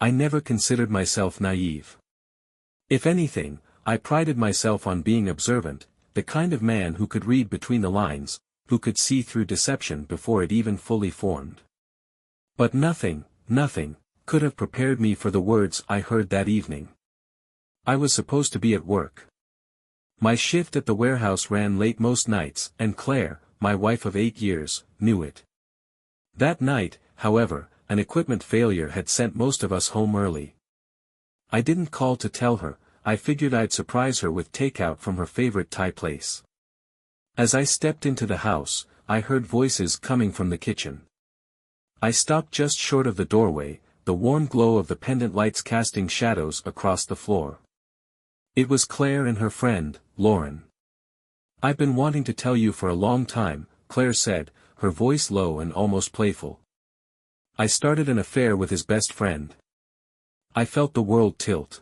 I never considered myself naive. If anything, I prided myself on being observant, the kind of man who could read between the lines, who could see through deception before it even fully formed. But nothing, could have prepared me for the words I heard that evening. I was supposed to be at work. My shift at the warehouse ran late most nights, and Claire, my wife of 8 years, knew it. That night, however, an equipment failure had sent most of us home early. I didn't call to tell her, I figured I'd surprise her with takeout from her favorite Thai place. As I stepped into the house, I heard voices coming from the kitchen. I stopped just short of the doorway, the warm glow of the pendant lights casting shadows across the floor. It was Claire and her friend, Lauren. "I've been wanting to tell you for a long time," Claire said, her voice low and almost playful. "I started an affair with his best friend." I felt the world tilt.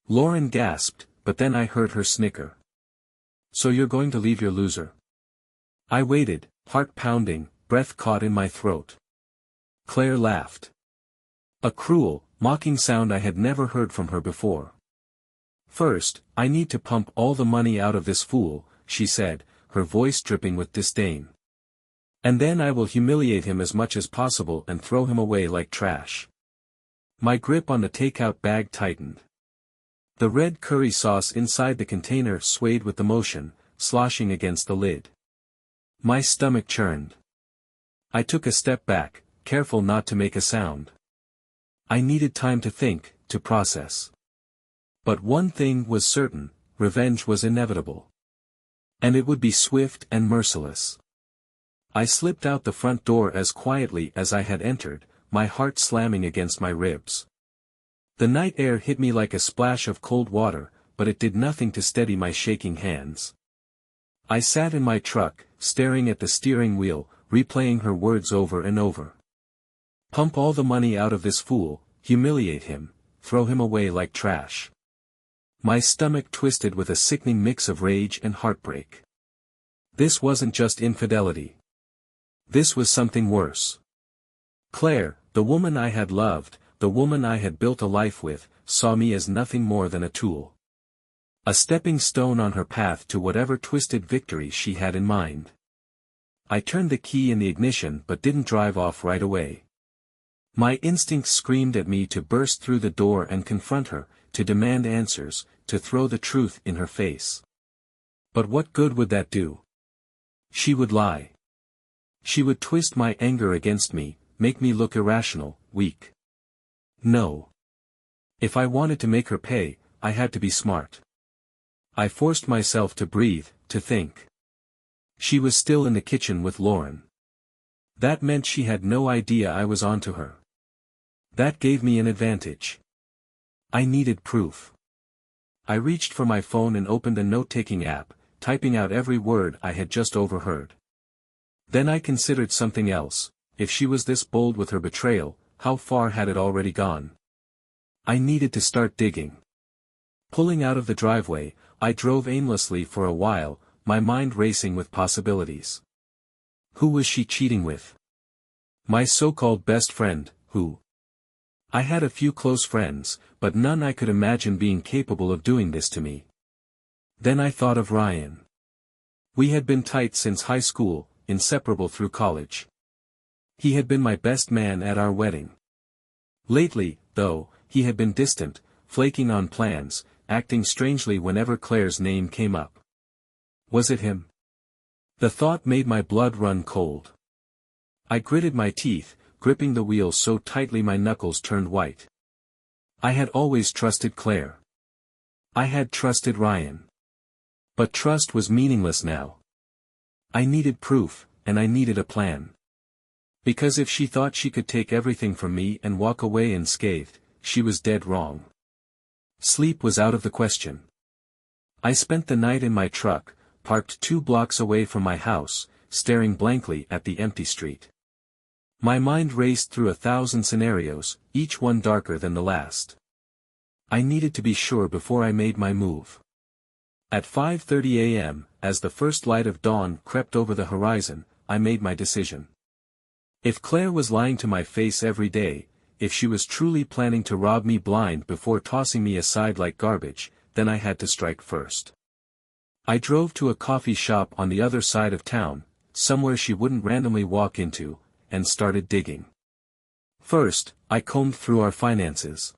Lauren gasped, but then I heard her snicker. "So you're going to leave your loser?" I waited, heart pounding, breath caught in my throat. Claire laughed. A cruel, mocking sound I had never heard from her before. "First, I need to pump all the money out of this fool," she said, her voice dripping with disdain. "And then I will humiliate him as much as possible and throw him away like trash." My grip on the takeout bag tightened. The red curry sauce inside the container swayed with the motion, sloshing against the lid. My stomach churned. I took a step back, careful not to make a sound. I needed time to think, to process. But one thing was certain, revenge was inevitable. And it would be swift and merciless. I slipped out the front door as quietly as I had entered, my heart slamming against my ribs. The night air hit me like a splash of cold water, but it did nothing to steady my shaking hands. I sat in my truck, staring at the steering wheel, replaying her words over and over. Pump all the money out of this fool, humiliate him, throw him away like trash. My stomach twisted with a sickening mix of rage and heartbreak. This wasn't just infidelity. This was something worse. Claire, the woman I had loved, the woman I had built a life with, saw me as nothing more than a tool. A stepping stone on her path to whatever twisted victory she had in mind. I turned the key in the ignition but didn't drive off right away. My instincts screamed at me to burst through the door and confront her, to demand answers, to throw the truth in her face. But what good would that do? She would lie. She would twist my anger against me, make me look irrational, weak. No. If I wanted to make her pay, I had to be smart. I forced myself to breathe, to think. She was still in the kitchen with Lauren. That meant she had no idea I was onto her. That gave me an advantage. I needed proof. I reached for my phone and opened a note-taking app, typing out every word I had just overheard. Then I considered something else. If she was this bold with her betrayal, how far had it already gone? I needed to start digging. Pulling out of the driveway, I drove aimlessly for a while, my mind racing with possibilities. Who was she cheating with? My so-called best friend, who? I had a few close friends, but none I could imagine being capable of doing this to me. Then I thought of Ryan. We had been tight since high school, inseparable through college. He had been my best man at our wedding. Lately, though, he had been distant, flaking on plans, acting strangely whenever Claire's name came up. Was it him? The thought made my blood run cold. I gritted my teeth, gripping the wheel so tightly my knuckles turned white. I had always trusted Claire. I had trusted Ryan. But trust was meaningless now. I needed proof, and I needed a plan. Because if she thought she could take everything from me and walk away unscathed, she was dead wrong. Sleep was out of the question. I spent the night in my truck, parked 2 blocks away from my house, staring blankly at the empty street. My mind raced through 1,000 scenarios, each one darker than the last. I needed to be sure before I made my move. At 5:30 a.m., as the first light of dawn crept over the horizon, I made my decision. If Claire was lying to my face every day, if she was truly planning to rob me blind before tossing me aside like garbage, then I had to strike first. I drove to a coffee shop on the other side of town, somewhere she wouldn't randomly walk into, and started digging. First, I combed through our finances.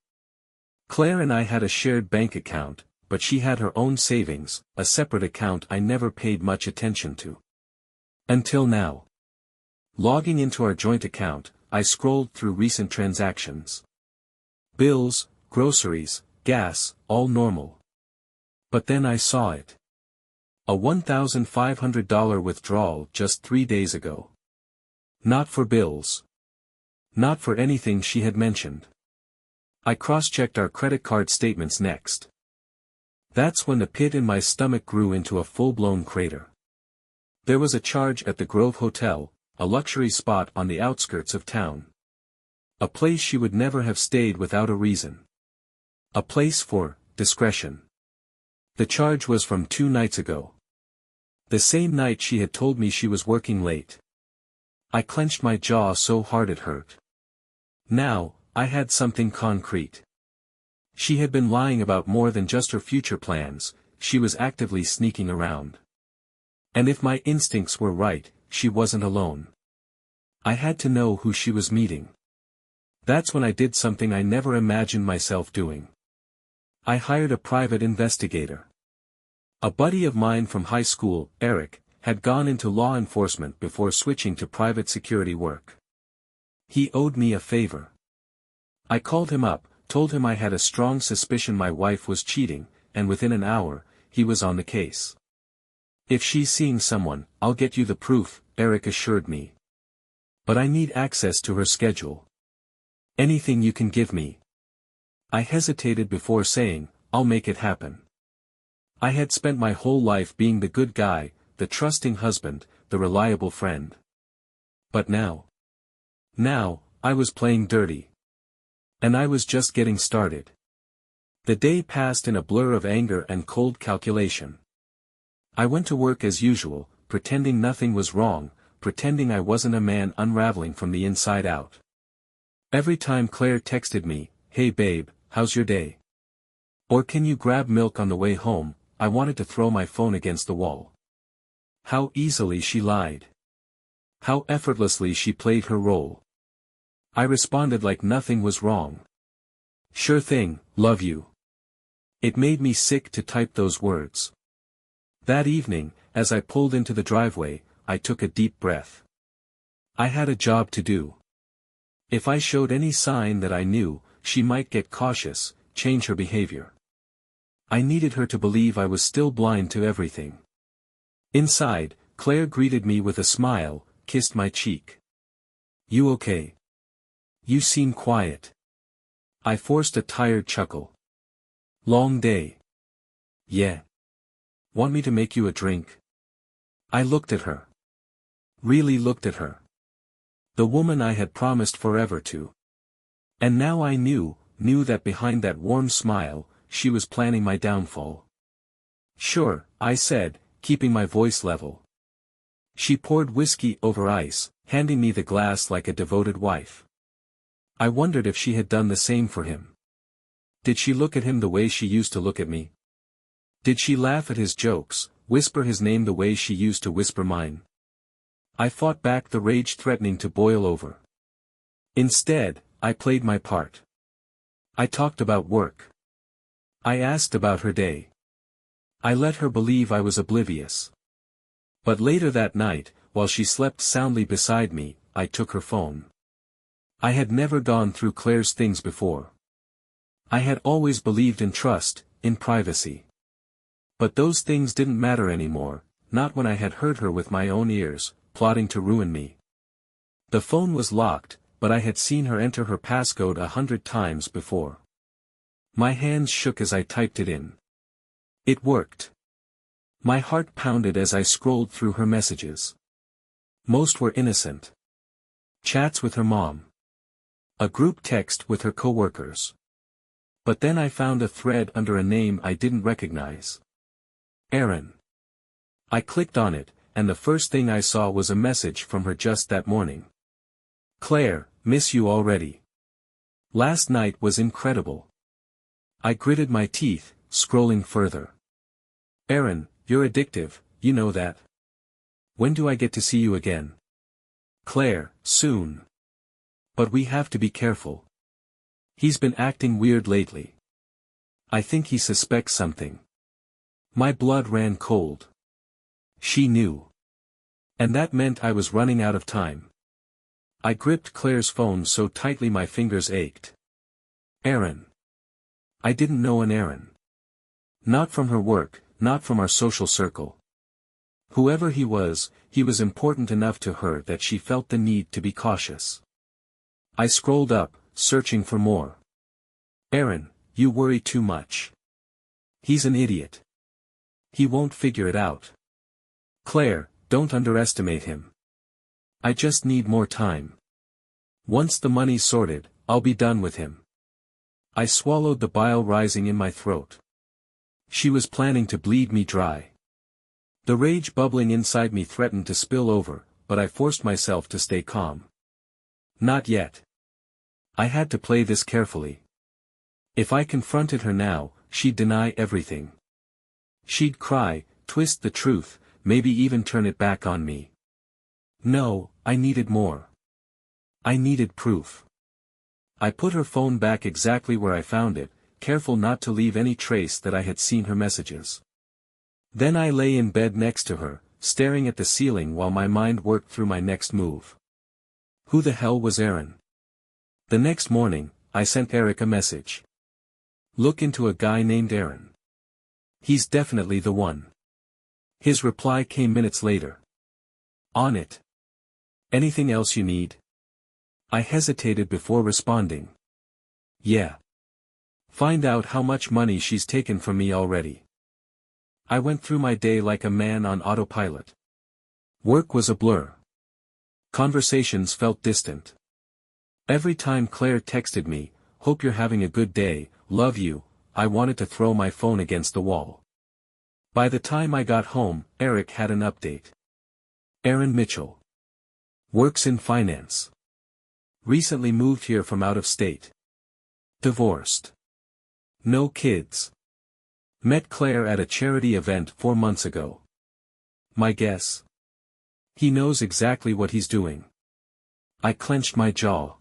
Claire and I had a shared bank account, but she had her own savings, a separate account I never paid much attention to. Until now. Logging into our joint account, I scrolled through recent transactions. Bills, groceries, gas, all normal. But then I saw it. A $1,500 withdrawal just 3 days ago. Not for bills. Not for anything she had mentioned. I cross-checked our credit card statements next. That's when the pit in my stomach grew into a full-blown crater. There was a charge at the Grove Hotel, a luxury spot on the outskirts of town. A place she would never have stayed without a reason. A place for discretion. The charge was from 2 nights ago. The same night she had told me she was working late. I clenched my jaw so hard it hurt. Now, I had something concrete. She had been lying about more than just her future plans, she was actively sneaking around. And if my instincts were right, she wasn't alone. I had to know who she was meeting. That's when I did something I never imagined myself doing. I hired a private investigator. A buddy of mine from high school, Eric, had gone into law enforcement before switching to private security work. He owed me a favor. I called him up, told him I had a strong suspicion my wife was cheating, and within an hour, he was on the case. If she's seeing someone, I'll get you the proof, Eric assured me. But I need access to her schedule. Anything you can give me. I hesitated before saying, I'll make it happen. I had spent my whole life being the good guy, the trusting husband, the reliable friend. But now, I was playing dirty. And I was just getting started. The day passed in a blur of anger and cold calculation. I went to work as usual, pretending nothing was wrong, pretending I wasn't a man unraveling from the inside out. Every time Claire texted me, "Hey babe, how's your day?" Or "Can you grab milk on the way home?" I wanted to throw my phone against the wall. How easily she lied. How effortlessly she played her role. I responded like nothing was wrong. "Sure thing, love you." It made me sick to type those words. That evening, as I pulled into the driveway, I took a deep breath. I had a job to do. If I showed any sign that I knew, she might get cautious, change her behavior. I needed her to believe I was still blind to everything. Inside, Claire greeted me with a smile, kissed my cheek. "You okay? You seem quiet." I forced a tired chuckle. "Long day." "Yeah. Want me to make you a drink?" I looked at her. Really looked at her. The woman I had promised forever to. And now I knew that behind that warm smile, she was planning my downfall. "Sure," I said, keeping my voice level. She poured whiskey over ice, handing me the glass like a devoted wife. I wondered if she had done the same for him. Did she look at him the way she used to look at me? Did she laugh at his jokes, whisper his name the way she used to whisper mine? I fought back the rage threatening to boil over. Instead, I played my part. I talked about work. I asked about her day. I let her believe I was oblivious. But later that night, while she slept soundly beside me, I took her phone. I had never gone through Claire's things before. I had always believed in trust, in privacy. But those things didn't matter anymore, not when I had heard her with my own ears, plotting to ruin me. The phone was locked, but I had seen her enter her passcode 100 times before. My hands shook as I typed it in. It worked. My heart pounded as I scrolled through her messages. Most were innocent. Chats with her mom. A group text with her coworkers. But then I found a thread under a name I didn't recognize. Aaron. I clicked on it, and the first thing I saw was a message from her just that morning. "Claire, miss you already. Last night was incredible. I gritted my teeth, scrolling further. Aaron, you're addictive, you know that. When do I get to see you again? Claire, soon. But we have to be careful. He's been acting weird lately. I think he suspects something. My blood ran cold. She knew. And that meant I was running out of time. I gripped Claire's phone so tightly my fingers ached. Aaron. I didn't know an Aaron. Not from her work, not from our social circle. Whoever he was important enough to her that she felt the need to be cautious. I scrolled up, searching for more. Aaron, you worry too much. He's an idiot. He won't figure it out. Claire, don't underestimate him. I just need more time. Once the money's sorted, I'll be done with him. I swallowed the bile rising in my throat. She was planning to bleed me dry. The rage bubbling inside me threatened to spill over, but I forced myself to stay calm. Not yet. I had to play this carefully. If I confronted her now, she'd deny everything. She'd cry, twist the truth, maybe even turn it back on me. No, I needed more. I needed proof. I put her phone back exactly where I found it, careful not to leave any trace that I had seen her messages. Then I lay in bed next to her, staring at the ceiling while my mind worked through my next move. Who the hell was Aaron? The next morning, I sent Eric a message. Look into a guy named Aaron. He's definitely the one. His reply came minutes later. On it. Anything else you need? I hesitated before responding. Yeah. Find out how much money she's taken from me already. I went through my day like a man on autopilot. Work was a blur. Conversations felt distant. Every time Claire texted me, hope you're having a good day, love you, I wanted to throw my phone against the wall. By the time I got home, Eric had an update. Aaron Mitchell. Works in finance. Recently moved here from out of state. Divorced. No kids. Met Claire at a charity event 4 months ago. My guess? He knows exactly what he's doing. I clenched my jaw.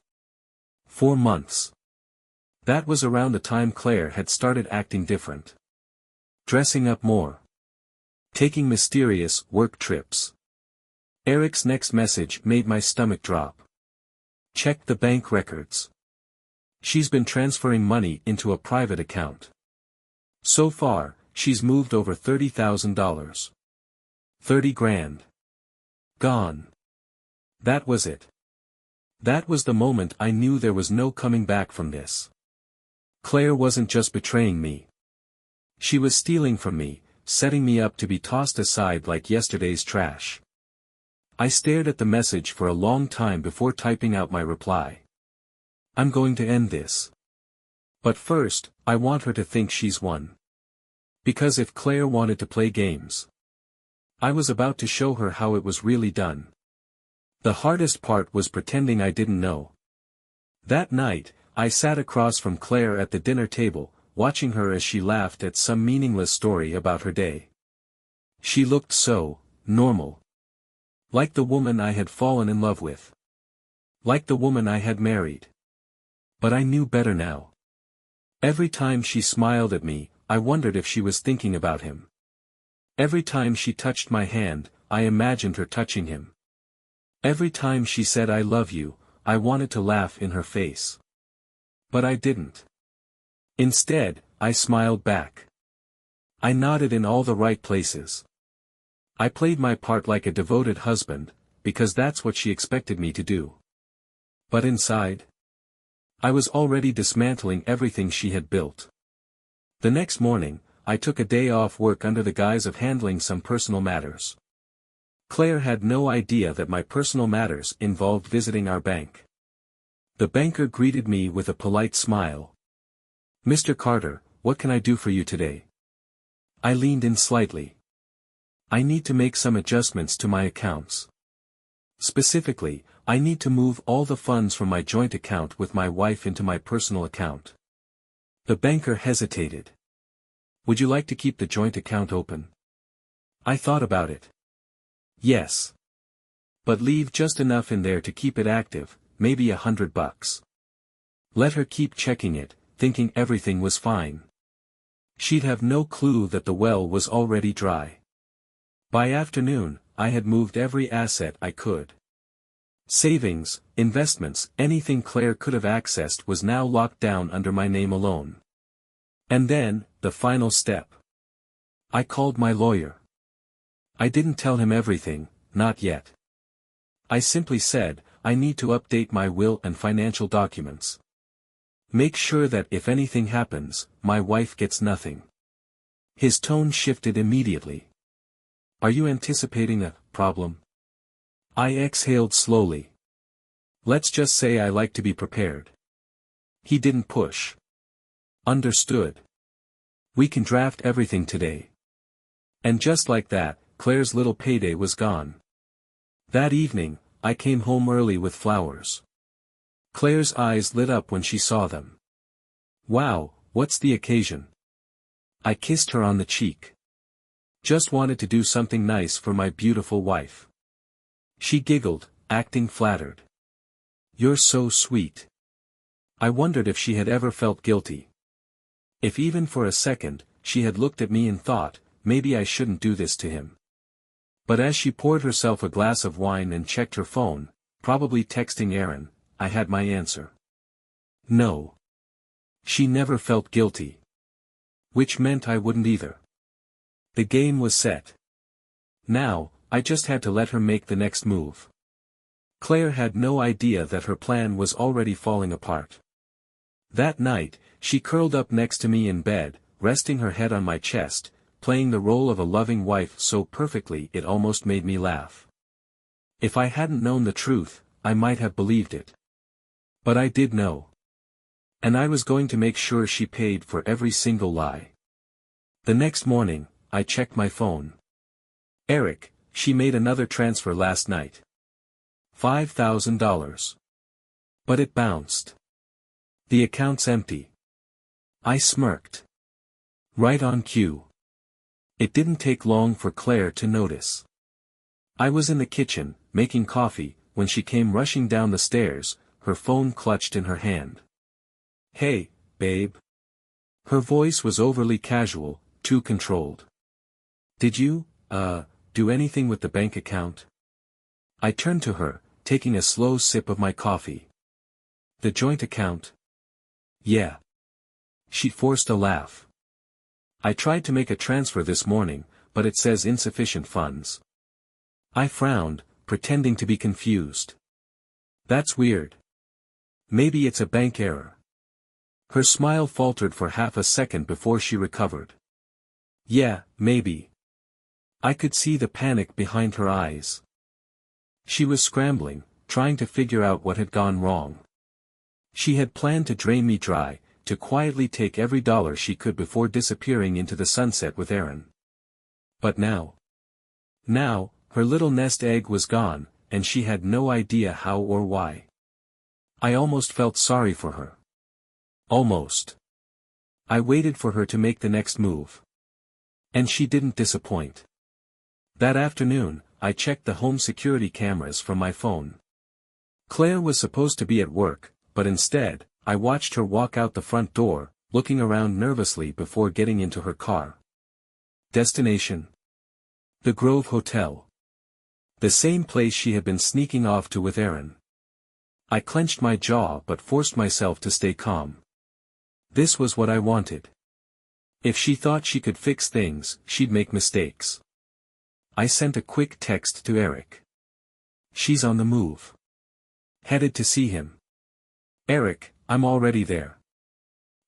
4 months. That was around the time Claire had started acting different. Dressing up more. Taking mysterious work trips. Eric's next message made my stomach drop. Check the bank records. She's been transferring money into a private account. So far, she's moved over $30,000. 30 grand. Gone. That was it. That was the moment I knew there was no coming back from this. Claire wasn't just betraying me. She was stealing from me, setting me up to be tossed aside like yesterday's trash. I stared at the message for a long time before typing out my reply. I'm going to end this. But first, I want her to think she's won. Because if Claire wanted to play games, I was about to show her how it was really done. The hardest part was pretending I didn't know. That night, I sat across from Claire at the dinner table, watching her as she laughed at some meaningless story about her day. She looked so normal. Like the woman I had fallen in love with. Like the woman I had married. But I knew better now. Every time she smiled at me, I wondered if she was thinking about him. Every time she touched my hand, I imagined her touching him. Every time she said I love you, I wanted to laugh in her face. But I didn't. Instead, I smiled back. I nodded in all the right places. I played my part like a devoted husband, because that's what she expected me to do. But inside, I was already dismantling everything she had built. The next morning, I took a day off work under the guise of handling some personal matters. Claire had no idea that my personal matters involved visiting our bank. The banker greeted me with a polite smile. Mr. Carter, what can I do for you today? I leaned in slightly. I need to make some adjustments to my accounts. Specifically, I need to move all the funds from my joint account with my wife into my personal account. The banker hesitated. Would you like to keep the joint account open? I thought about it. Yes. But leave just enough in there to keep it active, maybe $100. Let her keep checking it, thinking everything was fine. She'd have no clue that the well was already dry. By afternoon, I had moved every asset I could. Savings, investments, anything Claire could have accessed was now locked down under my name alone. And then, the final step. I called my lawyer. I didn't tell him everything, not yet. I simply said, I need to update my will and financial documents. Make sure that if anything happens, my wife gets nothing. His tone shifted immediately. Are you anticipating a problem? I exhaled slowly. Let's just say I like to be prepared. He didn't push. Understood. We can draft everything today. And just like that, Claire's little payday was gone. That evening, I came home early with flowers. Claire's eyes lit up when she saw them. Wow, what's the occasion? I kissed her on the cheek. Just wanted to do something nice for my beautiful wife. She giggled, acting flattered. You're so sweet. I wondered if she had ever felt guilty. If even for a second, she had looked at me and thought, maybe I shouldn't do this to him. But as she poured herself a glass of wine and checked her phone, probably texting Aaron, I had my answer. No. She never felt guilty. Which meant I wouldn't either. The game was set. Now, I just had to let her make the next move. Claire had no idea that her plan was already falling apart. That night, she curled up next to me in bed, resting her head on my chest, playing the role of a loving wife so perfectly it almost made me laugh. If I hadn't known the truth, I might have believed it. But I did know. And I was going to make sure she paid for every single lie. The next morning, I checked my phone. Eric, she made another transfer last night. $5,000. But it bounced. The account's empty. I smirked. Right on cue. It didn't take long for Claire to notice. I was in the kitchen, making coffee, when she came rushing down the stairs, her phone clutched in her hand. Hey, babe. Her voice was overly casual, too controlled. Did you, do anything with the bank account? I turned to her, taking a slow sip of my coffee. The joint account? Yeah. She forced a laugh. I tried to make a transfer this morning, but it says insufficient funds. I frowned, pretending to be confused. That's weird. Maybe it's a bank error. Her smile faltered for half a second before she recovered. Yeah, maybe. I could see the panic behind her eyes. She was scrambling, trying to figure out what had gone wrong. She had planned to drain me dry, to quietly take every dollar she could before disappearing into the sunset with Aaron. But now, her little nest egg was gone, and she had no idea how or why. I almost felt sorry for her. Almost. I waited for her to make the next move. And she didn't disappoint. That afternoon, I checked the home security cameras from my phone. Claire was supposed to be at work, but instead, I watched her walk out the front door, looking around nervously before getting into her car. Destination? The Grove Hotel. The same place she had been sneaking off to with Aaron. I clenched my jaw but forced myself to stay calm. This was what I wanted. If she thought she could fix things, she'd make mistakes. I sent a quick text to Eric. She's on the move. Headed to see him. Eric, I'm already there.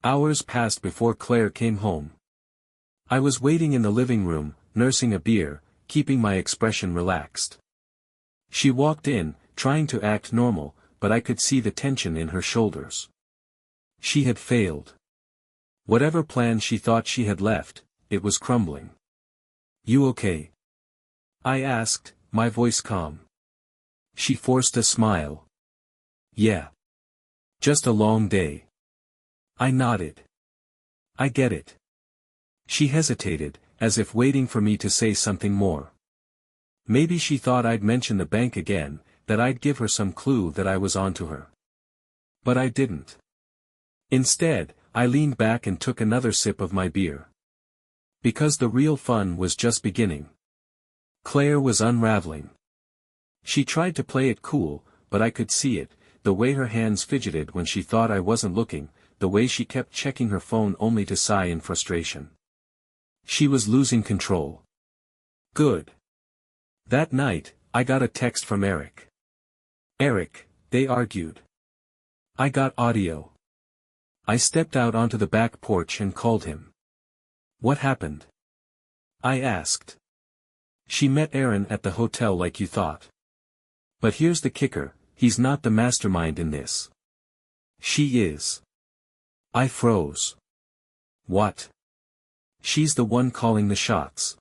Hours passed before Claire came home. I was waiting in the living room, nursing a beer, keeping my expression relaxed. She walked in, trying to act normal, but I could see the tension in her shoulders. She had failed. Whatever plan she thought she had left, it was crumbling. You okay? I asked, my voice calm. She forced a smile. Yeah. Just a long day. I nodded. I get it. She hesitated, as if waiting for me to say something more. Maybe she thought I'd mention the bank again, that I'd give her some clue that I was onto her. But I didn't. Instead, I leaned back and took another sip of my beer. Because the real fun was just beginning. Claire was unraveling. She tried to play it cool, but I could see it, the way her hands fidgeted when she thought I wasn't looking, the way she kept checking her phone only to sigh in frustration. She was losing control. Good. That night, I got a text from Eric. Eric, they argued. I got audio. I stepped out onto the back porch and called him. What happened? I asked. She met Aaron at the hotel like you thought. But here's the kicker, he's not the mastermind in this. She is. I froze. What? She's the one calling the shots.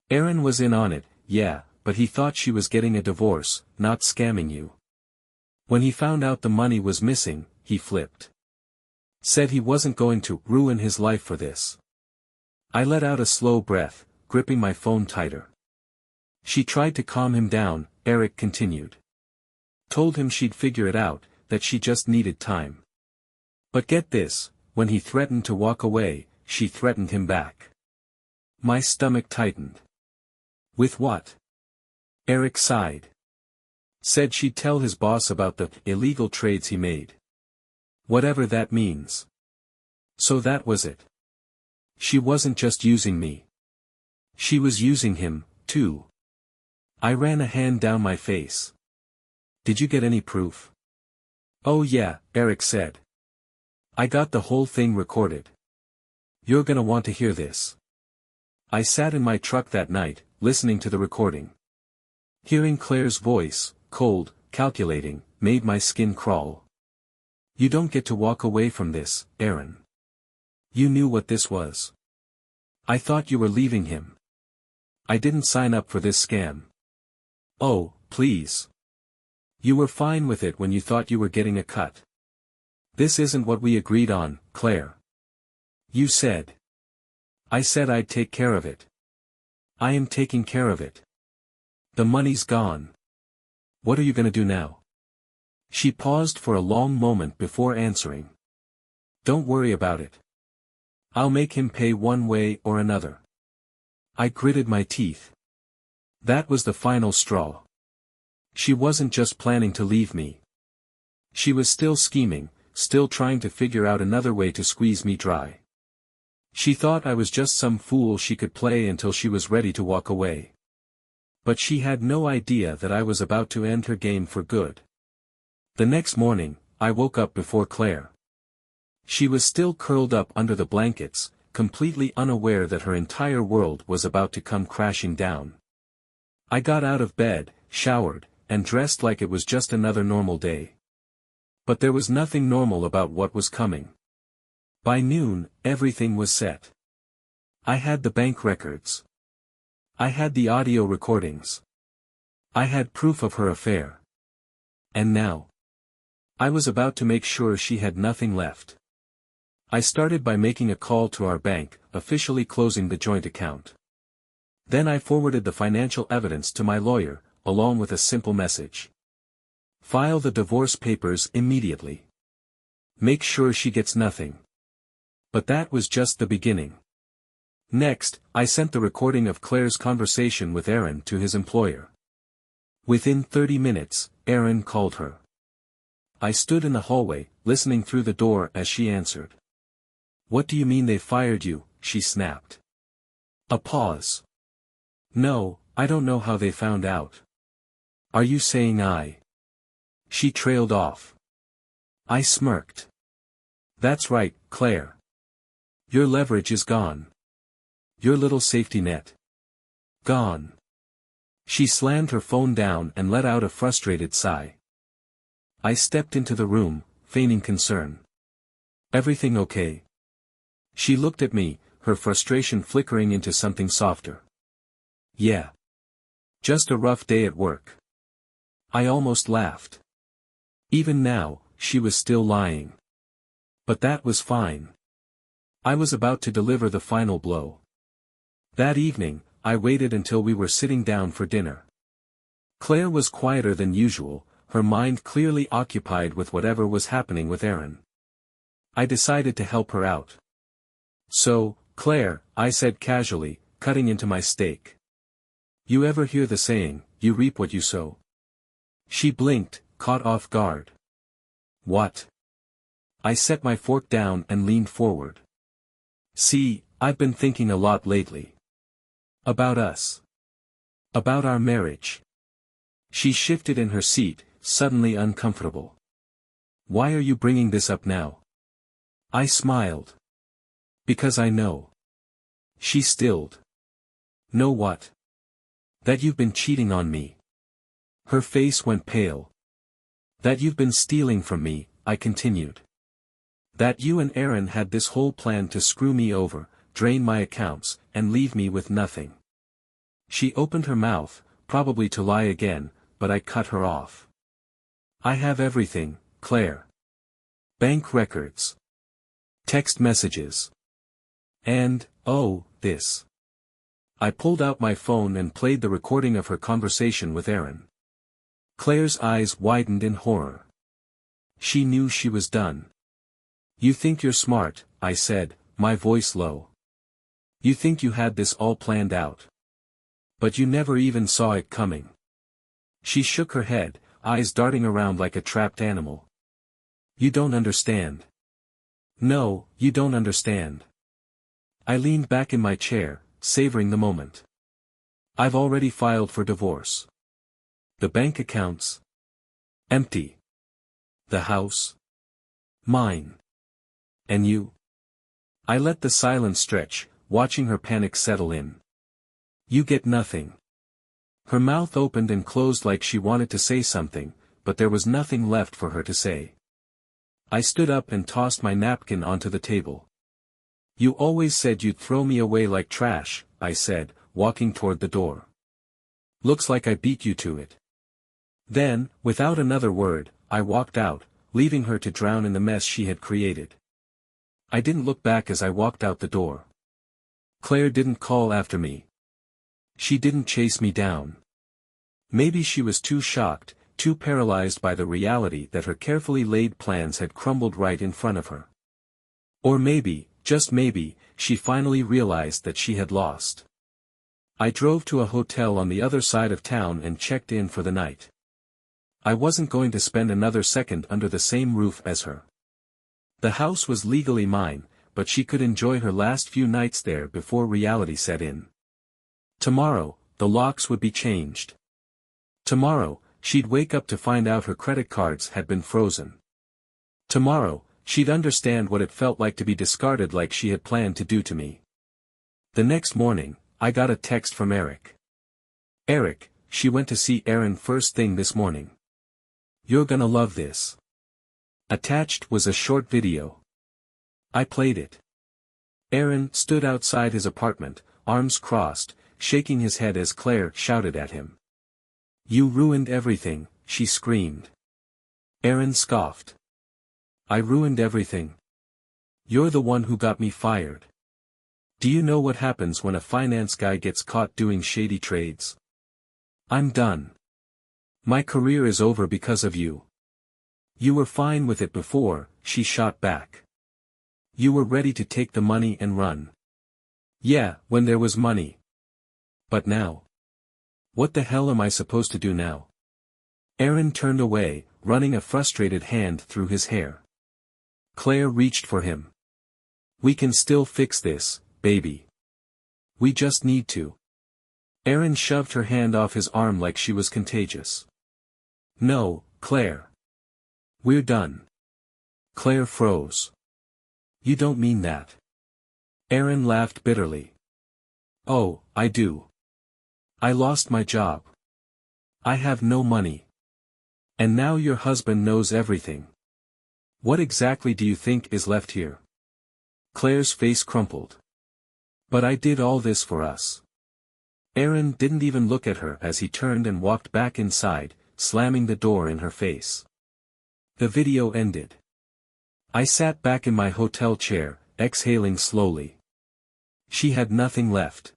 Aaron was in on it, yeah, but he thought she was getting a divorce, not scamming you. When he found out the money was missing, he flipped. Said he wasn't going to ruin his life for this. I let out a slow breath, gripping my phone tighter. She tried to calm him down, Eric continued. Told him she'd figure it out, that she just needed time. But get this, when he threatened to walk away, she threatened him back. My stomach tightened. With what? Eric sighed. Said she'd tell his boss about the illegal trades he made. Whatever that means. So that was it. She wasn't just using me. She was using him, too. I ran a hand down my face. Did you get any proof? Oh yeah, Eric said. I got the whole thing recorded. You're gonna want to hear this. I sat in my truck that night, listening to the recording. Hearing Claire's voice, cold, calculating, made my skin crawl. You don't get to walk away from this, Aaron. You knew what this was. I thought you were leaving him. I didn't sign up for this scam. Oh, please. You were fine with it when you thought you were getting a cut. This isn't what we agreed on, Claire. You said. I said I'd take care of it. I am taking care of it. The money's gone. What are you gonna do now? She paused for a long moment before answering. Don't worry about it. I'll make him pay one way or another. I gritted my teeth. That was the final straw. She wasn't just planning to leave me. She was still scheming, still trying to figure out another way to squeeze me dry. She thought I was just some fool she could play until she was ready to walk away. But she had no idea that I was about to end her game for good. The next morning, I woke up before Claire. She was still curled up under the blankets, completely unaware that her entire world was about to come crashing down. I got out of bed, showered, and dressed like it was just another normal day. But there was nothing normal about what was coming. By noon, everything was set. I had the bank records. I had the audio recordings. I had proof of her affair. And now? I was about to make sure she had nothing left. I started by making a call to our bank, officially closing the joint account. Then I forwarded the financial evidence to my lawyer, along with a simple message. File the divorce papers immediately. Make sure she gets nothing. But that was just the beginning. Next, I sent the recording of Claire's conversation with Aaron to his employer. Within 30 minutes, Aaron called her. I stood in the hallway, listening through the door as she answered. What do you mean they fired you? She snapped. A pause. No, I don't know how they found out. Are you saying I? She trailed off. I smirked. That's right, Claire. Your leverage is gone. Your little safety net. Gone. She slammed her phone down and let out a frustrated sigh. I stepped into the room, feigning concern. Everything okay? She looked at me, her frustration flickering into something softer. Yeah. Just a rough day at work. I almost laughed. Even now, she was still lying. But that was fine. I was about to deliver the final blow. That evening, I waited until we were sitting down for dinner. Claire was quieter than usual, her mind clearly occupied with whatever was happening with Aaron. I decided to help her out. "So, Claire," I said casually, cutting into my steak. "You ever hear the saying, you reap what you sow?" She blinked, caught off guard. "What?" I set my fork down and leaned forward. "See, I've been thinking a lot lately. About us. About our marriage." She shifted in her seat, suddenly uncomfortable. "Why are you bringing this up now?" I smiled. "Because I know." She stilled. "Know what?" "That you've been cheating on me." Her face went pale. "That you've been stealing from me," I continued. "That you and Aaron had this whole plan to screw me over, drain my accounts, and leave me with nothing." She opened her mouth, probably to lie again, but I cut her off. "I have everything, Claire. Bank records. Text messages. And, oh, this." I pulled out my phone and played the recording of her conversation with Aaron. Claire's eyes widened in horror. She knew she was done. "You think you're smart," I said, my voice low. "You think you had this all planned out. But you never even saw it coming." She shook her head, eyes darting around like a trapped animal. "You don't understand." "No, you don't understand." I leaned back in my chair, savoring the moment. "I've already filed for divorce. The bank accounts? Empty. The house? Mine. And you?" I let the silence stretch, watching her panic settle in. "You get nothing." Her mouth opened and closed like she wanted to say something, but there was nothing left for her to say. I stood up and tossed my napkin onto the table. "You always said you'd throw me away like trash," I said, walking toward the door. "Looks like I beat you to it." Then, without another word, I walked out, leaving her to drown in the mess she had created. I didn't look back as I walked out the door. Claire didn't call after me. She didn't chase me down. Maybe she was too shocked, too paralyzed by the reality that her carefully laid plans had crumbled right in front of her. Or maybe, just maybe, she finally realized that she had lost. I drove to a hotel on the other side of town and checked in for the night. I wasn't going to spend another second under the same roof as her. The house was legally mine, but she could enjoy her last few nights there before reality set in. Tomorrow, the locks would be changed. Tomorrow, she'd wake up to find out her credit cards had been frozen. Tomorrow, she'd understand what it felt like to be discarded like she had planned to do to me. The next morning, I got a text from Eric. "Eric, she went to see Aaron first thing this morning. You're gonna love this." Attached was a short video. I played it. Aaron stood outside his apartment, arms crossed, shaking his head as Claire shouted at him. "You ruined everything," she screamed. Aaron scoffed. "I ruined everything. You're the one who got me fired. Do you know what happens when a finance guy gets caught doing shady trades? I'm done. My career is over because of you. You were fine with it before," she shot back. "You were ready to take the money and run. Yeah, when there was money. But now? What the hell am I supposed to do now?" Aaron turned away, running a frustrated hand through his hair. Claire reached for him. "We can still fix this, baby. We just need to." Aaron shoved her hand off his arm like she was contagious. "No, Claire. We're done." Claire froze. "You don't mean that." Aaron laughed bitterly. "Oh, I do. I lost my job. I have no money. And now your husband knows everything. What exactly do you think is left here?" Claire's face crumpled. "But I did all this for us." Aaron didn't even look at her as he turned and walked back inside, slamming the door in her face. The video ended. I sat back in my hotel chair, exhaling slowly. She had nothing left.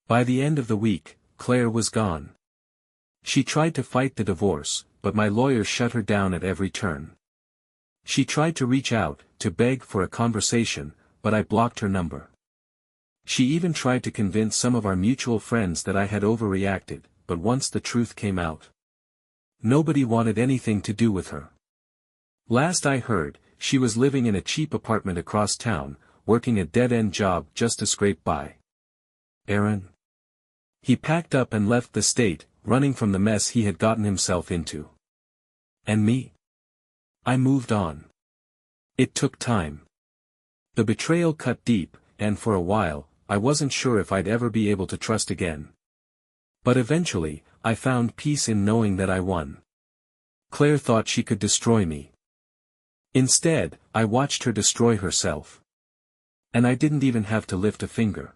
By the end of the week, Claire was gone. She tried to fight the divorce, but my lawyer shut her down at every turn. She tried to reach out, to beg for a conversation, but I blocked her number. She even tried to convince some of our mutual friends that I had overreacted, but once the truth came out, nobody wanted anything to do with her. Last I heard, she was living in a cheap apartment across town, working a dead-end job just to scrape by. Aaron? He packed up and left the state, running from the mess he had gotten himself into. And me? I moved on. It took time. The betrayal cut deep, and for a while, I wasn't sure if I'd ever be able to trust again. But eventually, I found peace in knowing that I won. Claire thought she could destroy me. Instead, I watched her destroy herself. And I didn't even have to lift a finger.